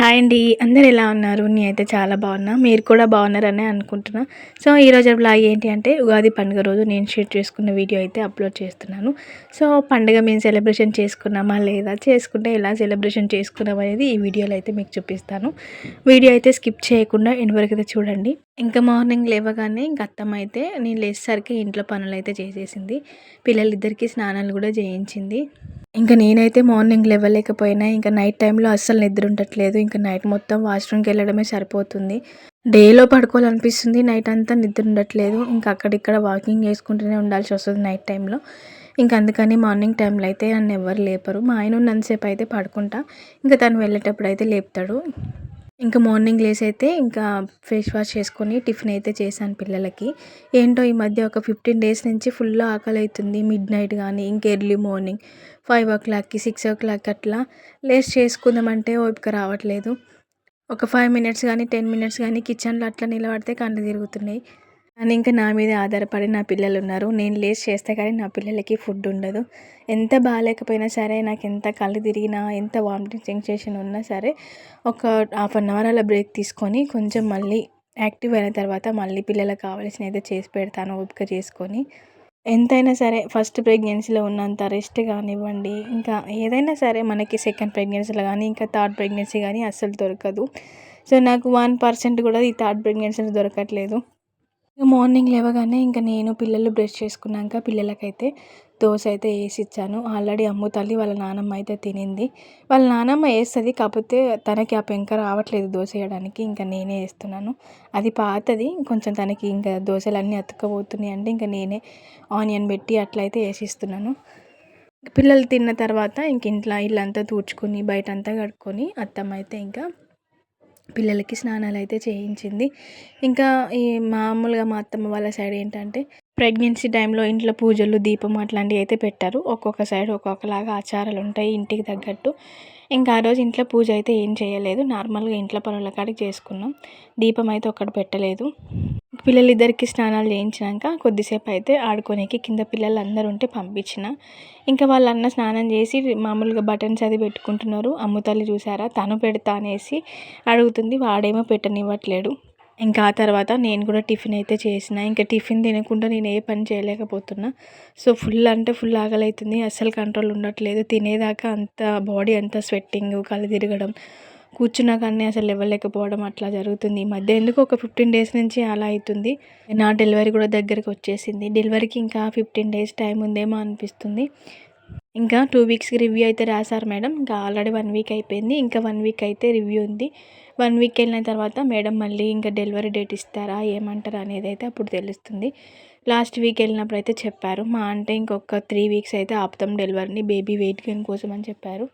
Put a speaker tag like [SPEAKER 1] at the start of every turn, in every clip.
[SPEAKER 1] Hi అండి. అందరూ ఎలా ఉన్నారు? నేనైతే చాలా బాగున్నా. మీరు కూడా బాగున్నారనే అనుకుంటున్నా. సో, ఈరోజు వ్లాగ్ ఏంటి అంటే ఉగాది పండుగ రోజు నేను షూట్ చేసుకున్న వీడియో అయితే అప్లోడ్ చేస్తున్నాను. సో, పండుగ మేము సెలబ్రేషన్ చేసుకున్నామా లేదా? చేసుకుంటే ఎలా సెలబ్రేషన్ చేసుకున్నాం అనేది ఈ వీడియోలో అయితే మీకు చూపిస్తాను. వీడియో అయితే స్కిప్ చేయకుండా ఎండ్ వరకు అయితే చూడండి. ఇంకా మార్నింగ్ లేవగానే ఇంక అత్తమ్మ అయితే నేను లేచేసరికి ఇంట్లో పనులైతే చేసేసింది. పిల్లలిద్దరికీ స్నానాలు కూడా చేయించింది. ఇంకా నేనైతే మార్నింగ్ లేవలేకపోయినా ఇంకా నైట్ టైంలో అస్సలు నిద్ర ఉండట్లేదు. ఇంకా నైట్ మొత్తం వాష్రూమ్కి వెళ్ళడమే సరిపోతుంది. డేలో పడుకోవాలనిపిస్తుంది, నైట్ అంతా నిద్ర ఉండట్లేదు. ఇంకా అక్కడిక్కడ వాకింగ్ చేసుకుంటూనే ఉండాల్సి వస్తుంది నైట్ టైంలో. ఇంకా అందుకని మార్నింగ్ టైంలో అయితే నన్ను ఎవరు లేపరు. మా ఆయన ఉన్నంతసేపు అయితే పడుకుంటా. ఇంకా తను వెళ్ళేటప్పుడు అయితే లేపుతాడు. ఇంకా మార్నింగ్ లేసి అయితే ఇంకా ఫేస్ వాష్ చేసుకొని టిఫిన్ అయితే చేశాను పిల్లలకి. ఏంటో ఈ మధ్య ఒక 15 డేస్ నుంచి ఫుల్ ఆకలి అవుతుంది. మిడ్ నైట్ కానీ ఇంక ఎర్లీ మార్నింగ్ 5:00కి 6:00 అట్లా లేసి చేసుకుందామంటే ఓపిక రావట్లేదు. ఒక 5 మినిట్స్ కానీ 10 మినిట్స్ కానీ కిచెన్లో అట్లా నిలబడితే కళ్ళు తిరుగుతున్నాయి. అని ఇంకా నా మీద ఆధారపడి నా పిల్లలు ఉన్నారు. నేను లేచి చేస్తే కానీ నా పిల్లలకి ఫుడ్ ఉండదు. ఎంత బాగాలేకపోయినా సరే, నాకు ఎంత కళ్ళు తిరిగినా, ఎంత వామిటింగ్ సెన్సేషన్ ఉన్నా సరే, ఒక హాఫ్ అన్ అవర్ అలా బ్రేక్ తీసుకొని కొంచెం మళ్ళీ యాక్టివ్ అయిన తర్వాత మళ్ళీ పిల్లలకు కావాల్సినవి అయితే చేసి పెడతాను ఓపిక చేసుకొని. ఎంతైనా సరే ఫస్ట్ ప్రెగ్నెన్సీలో ఉన్నంత రెస్ట్ కానివ్వండి, ఇంకా ఏదైనా సరే మనకి సెకండ్ ప్రెగ్నెన్సీలో కానీ ఇంకా థర్డ్ ప్రెగ్నెన్సీ కానీ అస్సలు దొరకదు. సో, నాకు 1% కూడా ఈ థర్డ్ ప్రెగ్నెన్సీలో దొరకట్లేదు. మార్నింగ్ లేవగానే ఇంకా నేను పిల్లలు బ్రష్ చేసుకున్నాక పిల్లలకైతే దోశ అయితే వేసి ఇచ్చాను. ఆల్రెడీ అమ్ము తల్లి వాళ్ళ నానమ్మ అయితే తినింది. వాళ్ళ నానమ్మ వేస్తుంది, కాకపోతే తనకి ఆ పెంక రావట్లేదు దోశ వేయడానికి. ఇంకా నేనే వేస్తున్నాను. అది పాతది కొంచెం, తనకి ఇంకా దోశలన్నీ అతుక్కపోతున్నాయి అంటే ఇంకా నేనే ఆనియన్ పెట్టి అట్లయితే వేసిస్తున్నాను. పిల్లలు తిన్న తర్వాత ఇంక ఇంట్లో ఇల్లంతా తూడ్చుకొని బయటంతా కడుక్కొని అత్తమ్మ అయితే ఇంకా పిల్లలకి స్నానాలు అయితే చేయించింది. ఇంకా ఈ మామూలుగా మా అత్తమ్మ వాళ్ళ సైడ్ ఏంటంటే ప్రెగ్నెన్సీ టైంలో ఇంట్లో పూజలు, దీపం అట్లాంటివి అయితే పెట్టారు. ఒక్కొక్క సైడ్ ఒక్కొక్కలాగా ఆచారాలు ఉంటాయి ఇంటికి తగ్గట్టు. ఇంకా ఆ రోజు ఇంట్లో పూజ అయితే ఏం చేయలేదు. నార్మల్గా ఇంట్లో పనుల కాడికి చేసుకున్నాం. దీపం అయితే ఒక్కటి పెట్టలేదు. పిల్లలిద్దరికి స్నానాలు చేయించినాక కొద్దిసేపు అయితే ఆడుకోనికి కింద పిల్లలు అందరూ ఉంటే పంపించిన. ఇంకా వాళ్ళన్న స్నానం చేసి మామూలుగా బటన్స్ అది పెట్టుకుంటున్నారు. అమ్ముతల్లి చూసారా, తను పెడతా అనేసి అడుగుతుంది, వాడేమో పెట్టనివ్వట్లేడు. ఇంకా ఆ తర్వాత నేను కూడా టిఫిన్ అయితే చేసిన. ఇంకా టిఫిన్ తినకుండా నేను ఏ పని చేయలేకపోతున్నా. సో, ఫుల్ అంటే ఫుల్ ఆకలి అవుతుంది, అస్సలు కంట్రోల్ ఉండట్లేదు. తినేదాకా అంత బాడీ అంతా స్వెట్టింగ్, కళ్ళు తిరగడం, కూర్చున్నా కానీ అసలు లేవలేకపోవడం అట్లా జరుగుతుంది. ఈ మధ్య ఎందుకు ఒక 15 డేస్ నుంచి అలా అవుతుంది. నా డెలివరీ కూడా దగ్గరికి వచ్చేసింది. డెలివరీకి ఇంకా 15 డేస్ టైం ఉందేమో అనిపిస్తుంది. ఇంకా 2 వీక్స్కి రివ్యూ అయితే రాశారు మేడం. ఇంకా ఆల్రెడీ 1 వీక్ అయిపోయింది. ఇంకా 1 వీక్ అయితే రివ్యూ ఉంది. 1 వీక్ వెళ్ళిన తర్వాత మేడం మళ్ళీ ఇంకా డెలివరీ డేట్ ఇస్తారా, ఏమంటారా అనేది అయితే అప్పుడు తెలుస్తుంది. లాస్ట్ వీక్ వెళ్ళినప్పుడు అయితే చెప్పారు, మా అంటే ఇంకొక 3 వీక్స్ అయితే ఆపుతాం డెలివరీని, బేబీ వెయిట్ గెయిన్ కోసం అని చెప్పారు.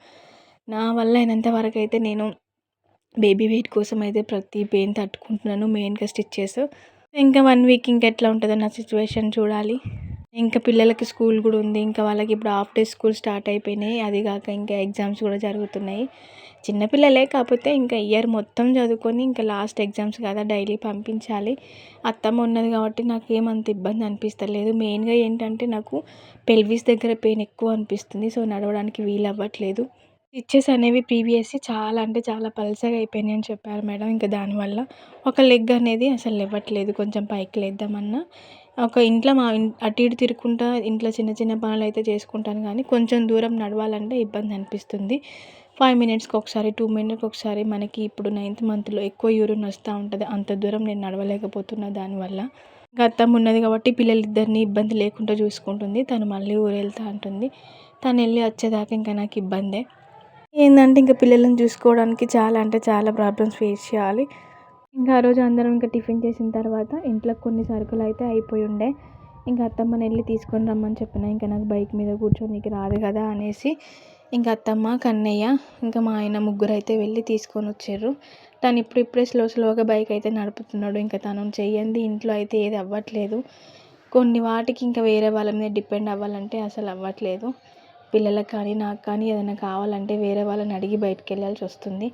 [SPEAKER 1] నా వల్ల అయినంత వరకు అయితే నేను బేబీ వెయిట్ కోసం అయితే ప్రతి పెయిన్ తట్టుకుంటున్నాను. మెయిన్గా స్టిచ్చెస్. ఇంకా 1 వీక్ ఇంకెట్లా ఉంటుందో నా సిచ్యువేషన్ చూడాలి. ఇంకా పిల్లలకి స్కూల్ కూడా ఉంది. ఇంకా వాళ్ళకి ఇప్పుడు హాఫ్ డే స్కూల్ స్టార్ట్ అయిపోయినాయి. అది కాక ఇంకా ఎగ్జామ్స్ కూడా జరుగుతున్నాయి. చిన్నపిల్లలే, కాకపోతే ఇంకా ఇయర్ మొత్తం చదువుకొని ఇంకా లాస్ట్ ఎగ్జామ్స్ కదా డైలీ పంపించాలి. అత్తమ్మ ఉన్నది కాబట్టి నాకు ఏమంత ఇబ్బంది అనిపిస్తలేదు. మెయిన్గా ఏంటంటే నాకు పెల్విస్ దగ్గర పెయిన్ ఎక్కువ అనిపిస్తుంది. సో, నడవడానికి వీలు అవ్వట్లేదు. స్టిచెస్ అనేవి ప్రీవియస్‌వి చాలా అంటే చాలా పల్చగా అయిపోయినాయి అని చెప్పారు మేడం. ఇంకా దానివల్ల ఒక లెగ్ అనేది అసలు లేవట్లేదు. కొంచెం పైకి లేద్దామన్నా ఒక ఇంట్లో అటు ఇటు తిరుక్కుంటా ఇంట్లో చిన్న చిన్న పనులైతే చేసుకుంటాను కానీ కొంచెం దూరం నడవాలంటే ఇబ్బంది అనిపిస్తుంది. 5 మినిట్స్‌కి ఒకసారి, 2 మినిట్స్‌కి ఒకసారి మనకి ఇప్పుడు 9th మంత్‌లో ఎక్కువ యూరిన్ వస్తూ ఉంటుంది. అంత దూరం నేను నడవలేకపోతున్నా దానివల్ల. ఇంకా అత్తమ్మ ఉన్నది కాబట్టి పిల్లలిద్దరిని ఇబ్బంది లేకుండా చూసుకుంటుంది. తను మళ్ళీ ఊరు వెళ్తా అంటుంది. తను వెళ్ళి వచ్చేదాకా ఇంకా నాకు ఇబ్బందే. ఏందంటే ఇంకా పిల్లలను చూసుకోవడానికి చాలా అంటే చాలా ప్రాబ్లమ్స్ ఫేస్ చేయాలి. ఇంకా ఆ రోజు అందరం ఇంకా టిఫిన్ చేసిన తర్వాత ఇంట్లో కొన్ని సరుకులు అయితే అయిపోయి ఉండే. ఇంకా అత్తమ్మని వెళ్ళి తీసుకొని రమ్మని చెప్పిన. ఇంకా నాకు బైక్ మీద కూర్చోనికి రాదు కదా అనేసి ఇంకా అత్తమ్మ, కన్నయ్య, ఇంకా మా ఆయన ముగ్గురు అయితే వెళ్ళి తీసుకొని వచ్చారు. తను ఇప్పుడిప్పుడే స్లోగా బైక్ అయితే నడుపుతున్నాడు. ఇంకా తను చెయ్యంది ఇంట్లో అయితే ఏది అవ్వట్లేదు. కొన్ని వాటికి ఇంకా వేరే వాళ్ళ మీద డిపెండ్ అవ్వాలంటే అసలు అవ్వట్లేదు. పిల్లలకు కానీ నాకు కానీ ఏదైనా కావాలంటే వేరే వాళ్ళని అడిగి బయటికి వెళ్ళాల్సి వస్తుంది.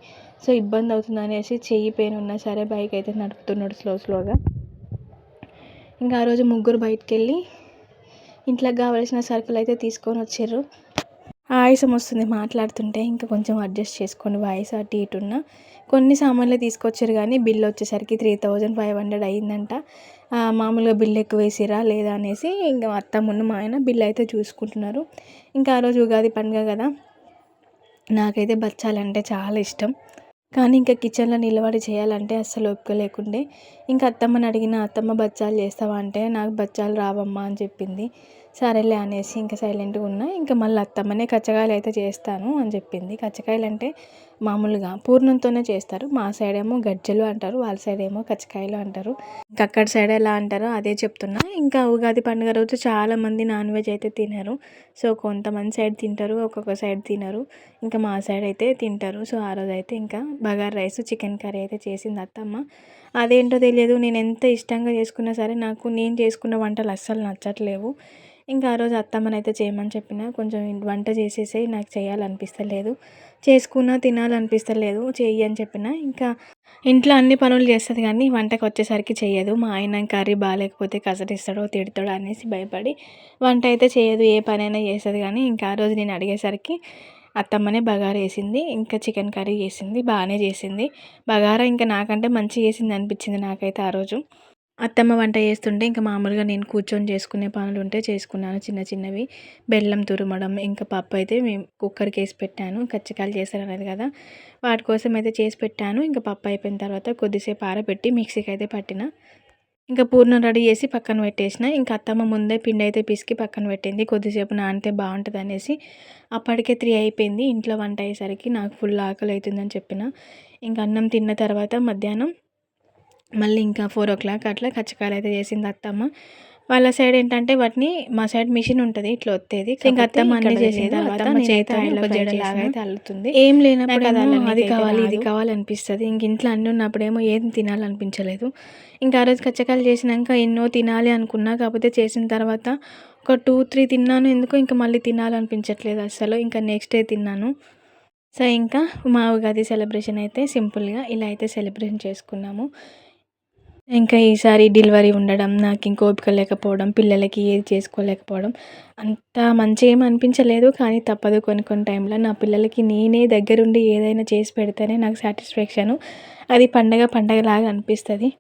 [SPEAKER 1] సో, ఇబ్బంది అవుతుంది అనేసి చెయ్యి పెయిన్ ఉన్నా సరే బైక్ అయితే నడుపుతున్నాడు స్లోగా. ఇంకా ఆ రోజు ముగ్గురు బయటికి వెళ్ళి ఇంట్లోకి కావాల్సిన సరుకులు అయితే తీసుకొని వచ్చారు. ఆయాసం వస్తుంది మాట్లాడుతుంటే. ఇంకా కొంచెం అడ్జస్ట్ చేసుకోండి వాయిస్ అటు ఇటు ఉన్న. కొన్ని సామాన్లే తీసుకొచ్చారు కానీ బిల్ వచ్చేసరికి 3500 అయిందంట. మామూలుగా బిల్ ఎక్కువ వేసిరా లేదా అనేసి ఇంకా అత్తమ్మ మా ఆయన బిల్ అయితే చూసుకుంటున్నారు. ఇంకా ఆ రోజు ఉగాది పండుగ కదా, నాకైతే బచ్చాలంటే చాలా ఇష్టం. కానీ ఇంకా కిచెన్లో నిలబడి చేయాలంటే అస్సలు ఓపిక లేకుండే. ఇంకా అత్తమ్మని అడిగిన, అత్తమ్మ బచ్చాలు చేస్తావా అంటే నాకు బచ్చాలు రావమ్మా అని చెప్పింది. సరేలే అనేసి ఇంకా సైలెంట్గా ఉన్నా. ఇంకా మళ్ళీ అత్తమ్మనే కచ్చకాయలు అయితే చేస్తాను అని చెప్పింది. కచ్చకాయలు అంటే మామూలుగా పూర్ణంతోనే చేస్తారు. మా సైడ్ ఏమో గజ్జలు అంటారు, వాళ్ళ సైడ్ ఏమో కచ్చకాయలు అంటారు. ఇంకా అక్కడ సైడ్ ఎలా అంటారో అదే చెప్తున్నా. ఇంకా ఉగాది పండుగ రోజు చాలామంది నాన్ వెజ్ అయితే తినరు. సో కొంతమంది సైడ్ తింటారు, ఒక్కొక్క సైడ్ తినరు. ఇంకా మా సైడ్ అయితే తింటారు. సో ఆ రోజు అయితే ఇంకా బగారా రైస్, చికెన్ కర్రీ అయితే చేసింది అత్తమ్మ. అదేంటో తెలియదు, నేను ఎంత ఇష్టంగా చేసుకున్నా సరే నాకు నేను చేసుకున్న వంటలు అస్సలు నచ్చట్లేవు. ఇంకా ఆ రోజు అత్తమ్మనైతే చేయమని చెప్పిన, కొంచెం వంట చేసేసేయి నాకు చేయాలనిపిస్తలేదు, చేసుకున్నా తినాలనిపిస్తలేదు చెయ్యి అని చెప్పిన. ఇంకా ఇంట్లో అన్ని పనులు చేస్తుంది కానీ వంటకు వచ్చేసరికి చెయ్యదు. మా ఆయన కర్రీ బాగాలేకపోతే కసరిస్తాడో తిడతాడో అనేసి భయపడి వంట అయితే చేయదు. ఏ పనైనా చేస్తుంది కానీ ఇంకా ఆ రోజు నేను అడిగేసరికి అత్తమ్మనే బగారా వేసింది, ఇంకా చికెన్ కర్రీ చేసింది, బాగానే చేసింది. బగారా ఇంకా నాకంటే మంచిగా చేసింది అనిపించింది నాకైతే ఆ రోజు. అత్తమ్మ వంట చేస్తుంటే ఇంకా మామూలుగా నేను కూర్చొని చేసుకునే పనులు ఉంటే చేసుకున్నాను చిన్న చిన్నవి. బెల్లం తురమడం, ఇంకా పప్పు అయితే మేము కుక్కర్కి వేసి పెట్టాను. కచ్చకాయలు చేస్తారనేది కదా, వాటి కోసం అయితే చేసి పెట్టాను. ఇంకా పప్పు అయిపోయిన తర్వాత కొద్దిసేపు ఆరబెట్టి మిక్సీకి అయితే పట్టిన. ఇంకా పూర్ణం రెడీ చేసి పక్కన పెట్టేసిన. ఇంకా అత్తమ్మ ముందే పిండి అయితే పిసికి పక్కన పెట్టింది, కొద్దిసేపు నానితే బాగుంటుంది అనేసి. అప్పటికే 3 అయిపోయింది. ఇంట్లో వంట అయ్యేసరికి నాకు ఫుల్ ఆకలి అవుతుందని చెప్పిన. ఇంకా అన్నం తిన్న తర్వాత మధ్యాహ్నం మళ్ళీ ఇంకా 4 అట్లా కచ్చకాయలు అయితే చేసింది అత్తమ్మ. వాళ్ళ సైడ్ ఏంటంటే వాటిని, మా సైడ్ మిషన్ ఉంటుంది ఇట్లా ఒత్తేది. ఇంకా అత్తమ్మ అన్నీ చేసిన తర్వాత నేనైతే ఒక జడలాగా అయితే అల్లుతుంది. ఏం లేనప్పుడు అది కావాలి ఇది కావాలి అనిపిస్తుంది. ఇంక ఇంట్లో అన్నీ ఉన్నప్పుడేమో ఏం తినాలనిపించలేదు. ఇంకా ఆ రోజు కచ్చకాయలు చేసినాక ఎన్నో తినాలి అనుకున్నా, కాకపోతే చేసిన తర్వాత ఒక 2-3 తిన్నాను. ఎందుకో ఇంకా మళ్ళీ తినాలనిపించట్లేదు అసలు. ఇంకా నెక్స్ట్ డే తిన్నాను. సో ఇంకా మా ఉగాది సెలబ్రేషన్ అయితే సింపుల్గా ఇలా అయితే సెలబ్రేషన్ చేసుకున్నాము. ఇంకా ఈసారి డెలివరీ ఉండడం, నాకు ఇంక ఓపిక లేకపోవడం, పిల్లలకి ఏది చేసుకోలేకపోవడం అంత మంచిగా ఏమి అనిపించలేదు. కానీ తప్పదు, కొన్ని కొన్ని టైంలో నా పిల్లలకి నేనే దగ్గరుండి ఏదైనా చేసి పెడితేనే నాకు సాటిస్ఫాక్షను. అది పండగలాగా అనిపిస్తుంది.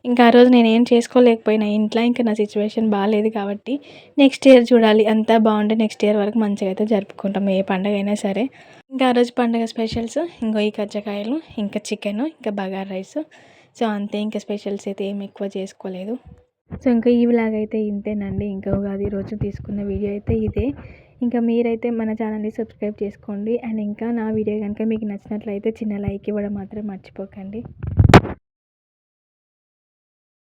[SPEAKER 1] ఇంకా ఆ రోజు నేనేం చేసుకోలేకపోయినా ఇంట్లో. ఇంకా నా సిచ్యువేషన్ బాగాలేదు కాబట్టి నెక్స్ట్ ఇయర్ చూడాలి, అంతా బాగుంటే నెక్స్ట్ ఇయర్ వరకు మంచిగా అయితే జరుపుకుంటాం ఏ పండగ అయినా సరే. ఇంకా ఆ రోజు పండగ స్పెషల్స్ ఇంకో ఈ కజ్జకాయలు, ఇంకా చికెను, ఇంకా బగారా రైస్. సో అంతే, ఇంకా స్పెషల్స్ అయితే ఏమి ఎక్కువ చేసుకోలేదు. సో ఇంకా ఈ వ్లాగ్ అయితే ఇంతేనండి. ఇంకా ఉగాది రోజు తీసుకున్న వీడియో అయితే ఇదే. ఇంకా మీరైతే మన ఛానల్ని సబ్స్క్రైబ్ చేసుకోండి. అండ్ ఇంకా నా వీడియో కనుక మీకు నచ్చినట్లయితే చిన్న లైక్ ఇవ్వడం మాత్రం మర్చిపోకండి.